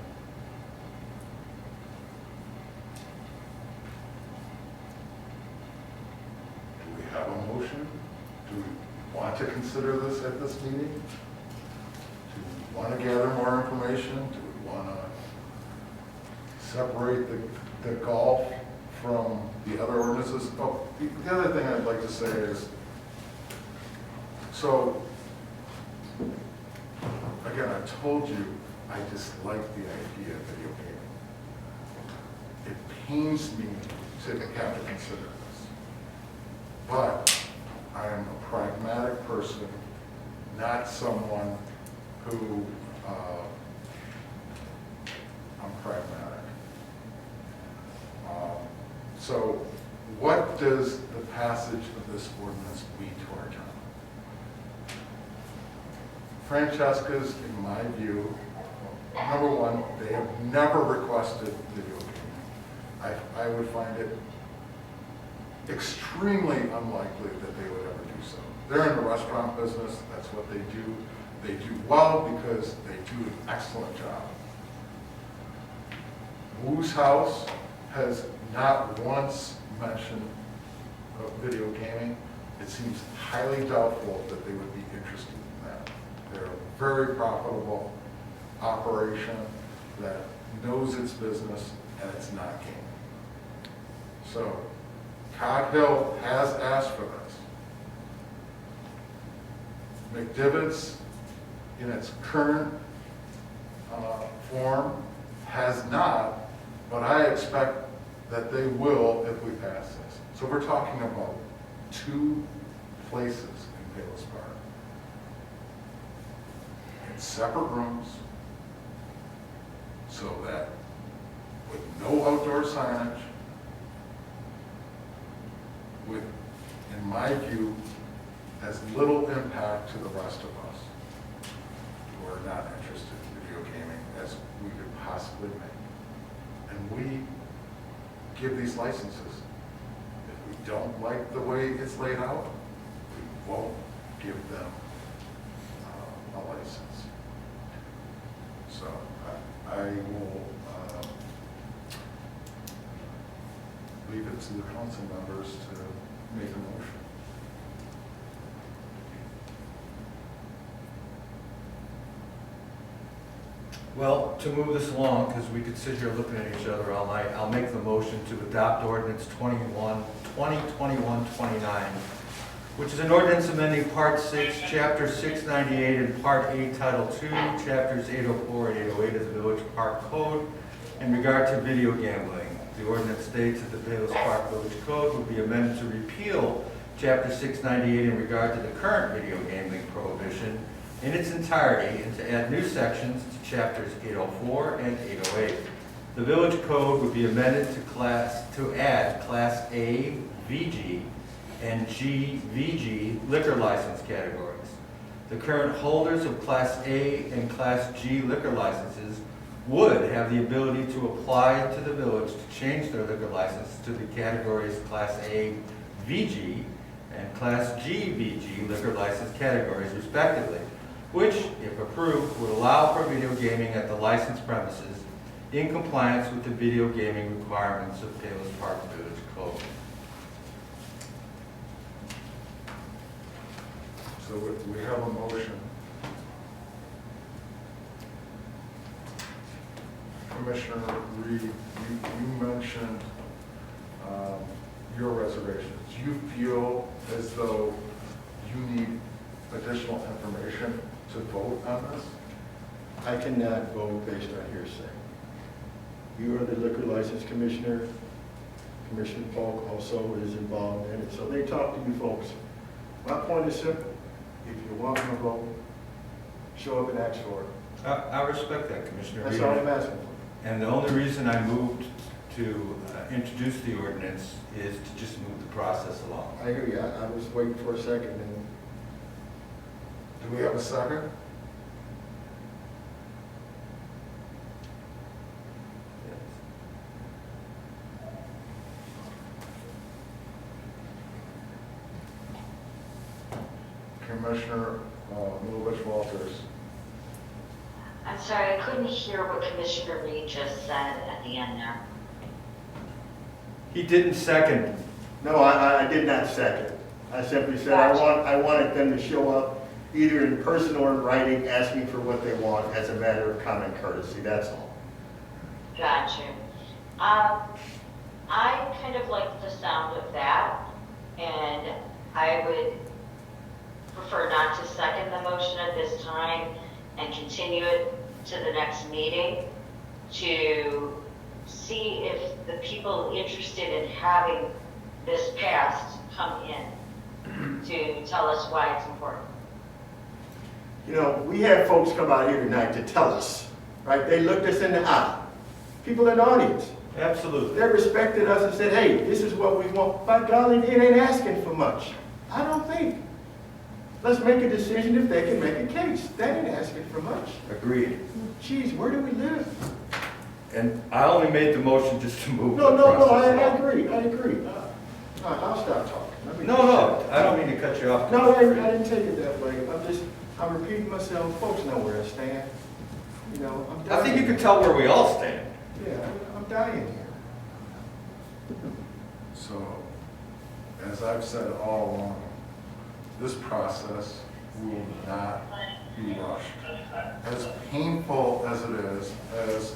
Speaker 1: Do we have a motion? Do we want to consider this at this meeting? Do we want to gather more information? Do we want to separate the golf from the other ordinances? Oh, the other thing I'd like to say is, so, again, I told you I dislike the idea of video gaming. It pains me to have to consider this. But I am a pragmatic person, not someone who So what does the passage of this ordinance mean to our town? Francesca's, in my view, number one, they have never requested video gaming. I would find it extremely unlikely that they would ever do so. They're in the restaurant business, that's what they do. They do well because they do an excellent job. Wu's House has not once mentioned video gaming. It seems highly doubtful that they would be interested in that. They're a very profitable operation that knows its business and it's not gaming. So Cog Hill has asked for this. McDivitt's, in its current form, has not, but I expect that they will if we pass this. So we're talking about 2 places in Palos Park. In separate rooms, so that with no outdoor signage, with, in my view, as little impact to the rest of us who are not interested in video gaming as we could possibly make. And we give these licenses. If we don't like the way it's laid out, we won't give them a license. So I will leave it to the council members to make a motion.
Speaker 6: Well, to move this along, because we could sit here looking at each other all night, I'll make the motion to adopt ordinance 2021-29, which is an ordinance amending Part 6, Chapter 698, and Part 8, Title 2, Chapters 804 and 808 of the Village Park Code in regard to video gambling. The ordinance states that the Palos Park Village Code would be amended to repeal Chapter 698 in regard to the current video gambling prohibition in its entirety and to add new sections to Chapters 804 and 808. The Village Code would be amended to add Class A VG and G VG liquor license categories. The current holders of Class A and Class G liquor licenses would have the ability to apply to the village to change their liquor license to the categories Class A VG and Class G VG liquor license categories respectively, which, if approved, would allow for video gaming at the licensed premises in compliance with the video gaming requirements of Palos Park Village Code.
Speaker 1: So we have a motion. Commissioner Reed, you mentioned your reservations. Do you feel as though you need additional information to vote on this?
Speaker 5: I cannot vote based on hearsay. You are the liquor license commissioner. Commissioner Polk also is involved in it, so they talk to you folks. My point is simple. If you want to vote, show up and ask for it.
Speaker 6: I respect that, Commissioner.
Speaker 5: That's all I'm asking for.
Speaker 6: And the only reason I moved to introduce the ordinance is to just move the process along.
Speaker 5: I hear you. I was waiting for a second and
Speaker 1: Do we have a second? Commissioner Milovich Walters.
Speaker 3: I'm sorry, I couldn't hear what Commissioner Reed just said at the end there.
Speaker 6: He didn't second.
Speaker 5: no, I did not second. I simply said I wanted them to show up either in person or in writing, asking for what they want as a matter of common courtesy. That's all.
Speaker 3: Got you. I kind of like the sound of that, and I would prefer not to second the motion at this time and continue it to the next meeting to see if the people interested in having this passed come in to tell us why it's important.
Speaker 5: You know, we had folks come out here tonight to tell us, right? They looked us in the eye. People in the audience.
Speaker 6: Absolutely.
Speaker 4: They respected us and said, hey, this is what we want. By golly, it ain't asking for much. I don't think. Let's make a decision if they can make a case. That ain't asking for much.
Speaker 6: Agreed.
Speaker 4: Geez, where do we live?
Speaker 6: And I only made the motion just to move
Speaker 4: No,
Speaker 6: the
Speaker 4: no, no,
Speaker 6: process
Speaker 4: I
Speaker 6: along.
Speaker 4: agree, I agree. I'll stop talking. Let me
Speaker 6: No,
Speaker 4: just-
Speaker 6: no, I don't mean to cut you off.
Speaker 4: No, I didn't take it that way. I'm repeating myself. Folks know where I stand. You know, I'm dying.
Speaker 6: I think you can tell where we all stand.
Speaker 4: Yeah, I'm dying here.
Speaker 1: So, as I've said all along, this process will not be rushed. As painful as it is, as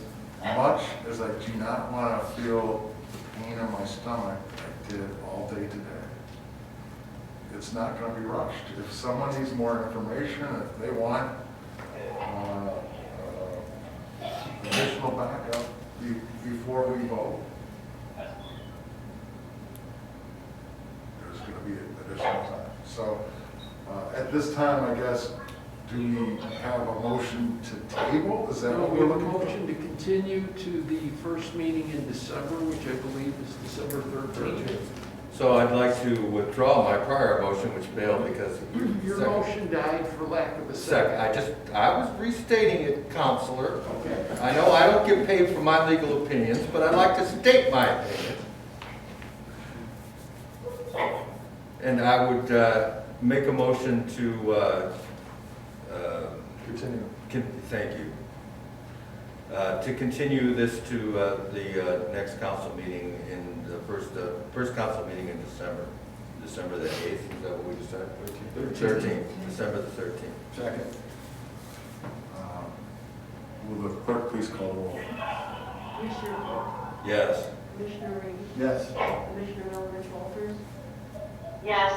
Speaker 1: much as I do not want to feel the pain in my stomach I did all day today, it's not going to be rushed. If someone needs more information, if they want additional backup before we vote, there's going to be additional time. So at this time, I guess, do we have a motion to table? Is that
Speaker 13: No,
Speaker 1: what
Speaker 13: we
Speaker 1: we're
Speaker 13: have a
Speaker 1: looking for?
Speaker 13: motion to continue to the first meeting in December, which I believe is December 13th.
Speaker 6: So I'd like to withdraw my prior motion, which failed because.
Speaker 13: Your
Speaker 6: Second.
Speaker 13: motion died for lack of a
Speaker 6: Second,
Speaker 13: second.
Speaker 6: I was restating it, Counselor.
Speaker 13: Okay.
Speaker 6: I know I don't get paid for my legal opinions, but I like to state my opinion. And I would make a motion to,
Speaker 1: Continue.
Speaker 6: thank you. To continue this to the next council meeting in the first council meeting in December. December the 8th, is that what we decided? 13th, December the 13th.
Speaker 1: Second. Will the clerk please call the roll?
Speaker 2: Commissioner Polk,
Speaker 6: Yes.
Speaker 2: Commissioner Reed,
Speaker 5: Yes.
Speaker 2: Commissioner Milovich Walters,
Speaker 3: Yes.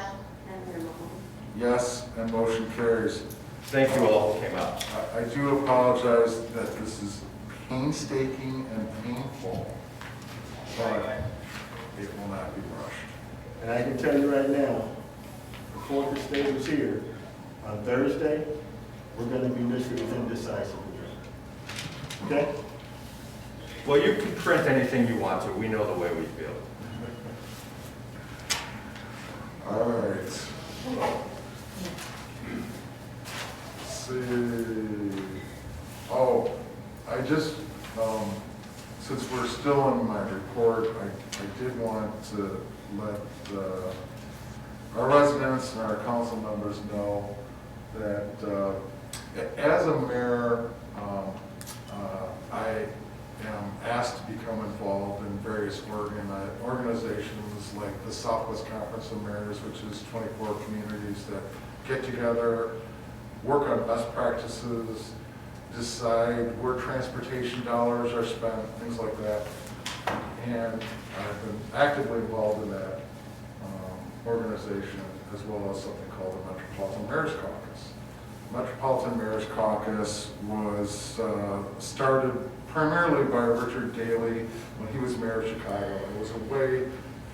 Speaker 2: and Mayor Mahoney.
Speaker 1: Yes, and motion carries.
Speaker 6: Thank you all who came out.
Speaker 1: I do apologize that this is painstaking and painful, but it will not be rushed.
Speaker 4: And I can tell you right now, before the state was here, on Thursday, we're gonna be listed as indecisive. Okay?
Speaker 6: Well, you can print anything you want to. We know the way we feel.
Speaker 1: All right. Let's see. Oh, I just, since we're still in my report, I did want to let our residents and our council members know that as a mayor, I am asked to become involved in various organizations like the Southwest Conference of Mayors, which is 24 communities that get together, work on best practices, decide where transportation dollars are spent, things like that. And I've been actively involved in that organization, as well as something called the Metropolitan Mayors Caucus. Metropolitan Mayors Caucus was started primarily by Richard Daley when he was mayor of Chicago. It was a way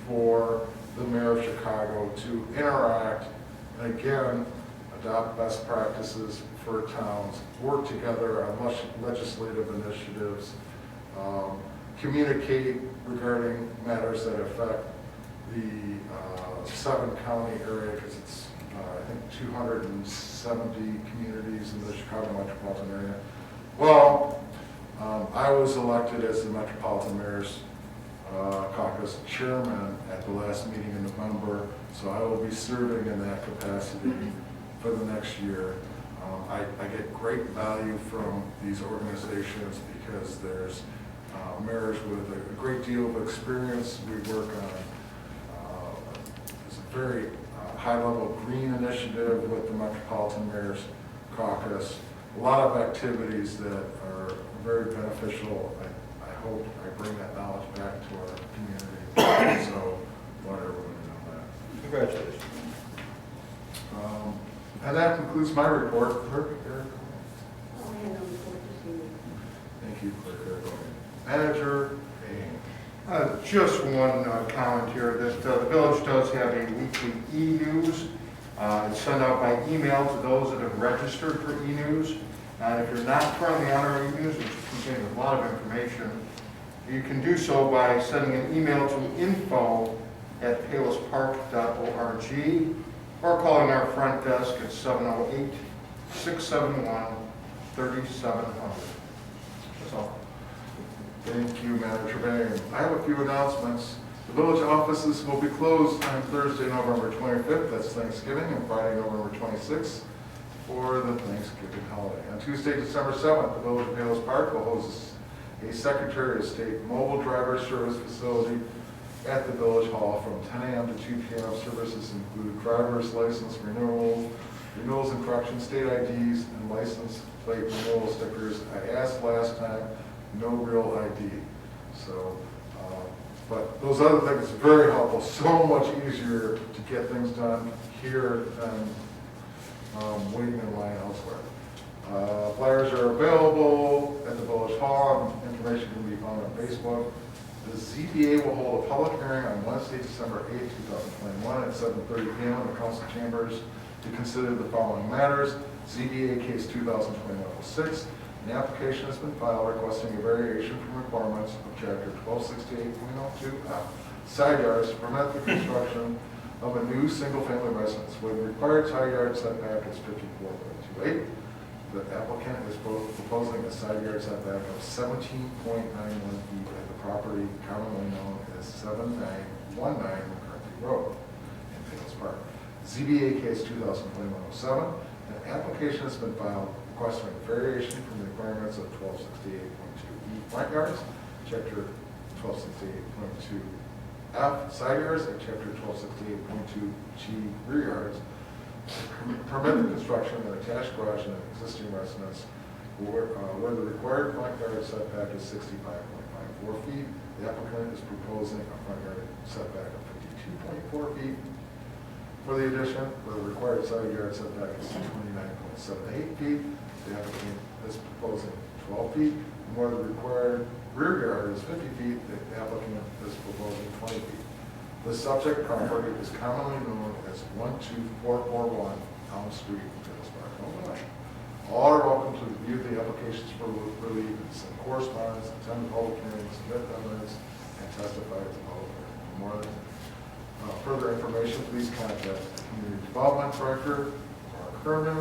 Speaker 1: for the mayor of Chicago to interact and again adopt best practices for towns, work together on legislative initiatives, communicate regarding matters that affect the 7-county area, because it's I think 270 communities in the Chicago metropolitan area. Well, I was elected as the Metropolitan Mayors Caucus Chairman at the last meeting in November, so I will be serving in that capacity for the next year. I get great value from these organizations because there's mayors with a great deal of experience. We work on it's a very high-level green initiative with the Metropolitan Mayors Caucus. A lot of activities that are very beneficial. I hope I bring that knowledge back to our community. So, want everyone to know that.
Speaker 6: Congratulations.
Speaker 1: And that concludes my report. Clerk Eric.
Speaker 2: I'll hand over the floor to Steve.
Speaker 1: Thank you, Clerk Eric. Manager Payne.
Speaker 7: Just one comment here, that the village does have a weekly e-news. It's sent out by email to those that have registered for e-news. And if you're not currently on our e-news, which contains a lot of information, You can do so by sending an email to info@paylesspark.org or calling our front desk at 708-671-3700. That's all.
Speaker 1: Thank you, Manager Bang. I have a few announcements. The village offices will be closed on Thursday, November 25th, that's Thanksgiving, and Friday, November 26th for the Thanksgiving holiday. On Tuesday, December 7th, the Village of Palos Park will host a Secretary of State mobile driver service facility at the Village Hall from 10 a.m. to 2 p.m. Services include driver's license renewals and corrections, state IDs, and license plate renewal stickers. I asked last time, no real ID. So, but those other things are very helpful, so much easier to get things done here than waiting in line elsewhere. Flyers are available at the Village Hall. Information can be found on Facebook. The ZBA will hold a public hearing on Wednesday, December 8, 2021 at 7:30 p.m. in the council chambers to consider the following matters. ZBA case 2021-06. An application has been filed requesting a variation from requirements of Chapter 1268.02F, side yards to permit the construction of a new single-family residence with required side yard setback is 54.28. The applicant is proposing a side yard setback of 17.91 feet at the property commonly known as 7919 McCarthy Road in Palos Park. ZBA case 2021-07. An application has been filed requesting a variation from the requirements of 1268.2E front yards, Chapter 1268.2F side yards, and Chapter 1268.2G rear yards to permit the construction of an attached garage in an existing residence where the required front yard setback is 65.54 feet. The applicant is proposing a front yard setback of 52.4 feet. For the addition, where the required side yard setback is 29.78 feet, the applicant is proposing 12 feet. And where the required rear yard is 50 feet, the applicant is proposing 20 feet. The subject property is commonly known as 12441 Elm Street, Palos Park, Illinois. All are welcome to review the applications for relief and send correspondence, attend public hearings, submit evidence, and testify at the public hearing. For more further information, please contact the Community Development Director, Mark Herman,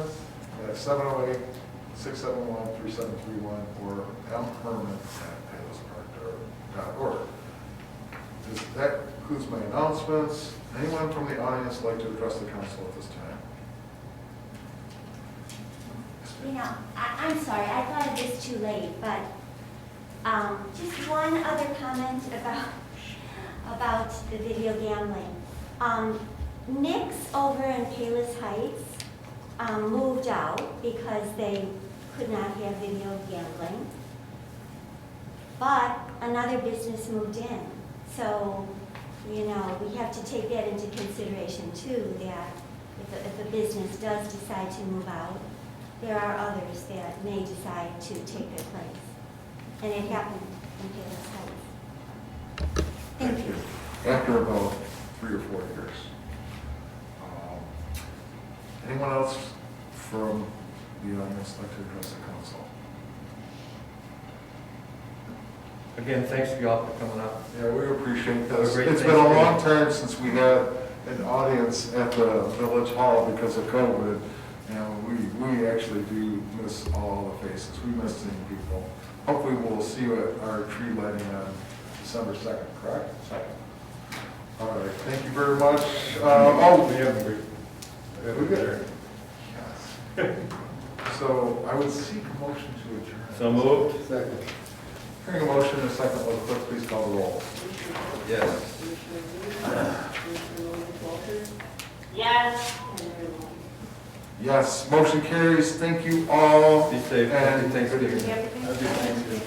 Speaker 1: at 708-671-3731 or mherman@palospark.org. That concludes my announcements. Anyone from the audience like to address the council at this time?
Speaker 12: You know, I'm sorry, I thought it was too late, but just one other comment about the video gambling. Nick's over in Palos Heights moved out because they could not have video gambling, but another business moved in. So, you know, we have to take that into consideration too, that if a business does decide to move out, there are others that may decide to take their place. And it happened in Palos Heights. Thank you.
Speaker 1: After about 3 or 4 years. Anyone else from the audience like to address the council?
Speaker 6: Again, thanks to y'all for coming up.
Speaker 1: Yeah, we appreciate
Speaker 6: Have a
Speaker 1: this.
Speaker 6: great
Speaker 1: It's been a
Speaker 6: Thanksgiving.
Speaker 1: long time since we had an audience at the Village Hall because of COVID. And we actually do miss all the faces. We miss seeing people. Hopefully we'll see you at our tree lighting on December 2nd, correct? 2nd. All right, thank you very much.
Speaker 6: We have a great.
Speaker 1: We got Yes. So I would seek a motion to adjourn.
Speaker 6: So moved.
Speaker 5: Second.
Speaker 1: Hearing a motion in a second, will the clerk please call the roll?
Speaker 6: Yes.
Speaker 3: Yes.
Speaker 1: Yes, motion carries. Thank you all.
Speaker 6: Be safe. Happy
Speaker 1: And
Speaker 6: Thanksgiving.
Speaker 11: Everything's
Speaker 1: Happy Thanksgiving.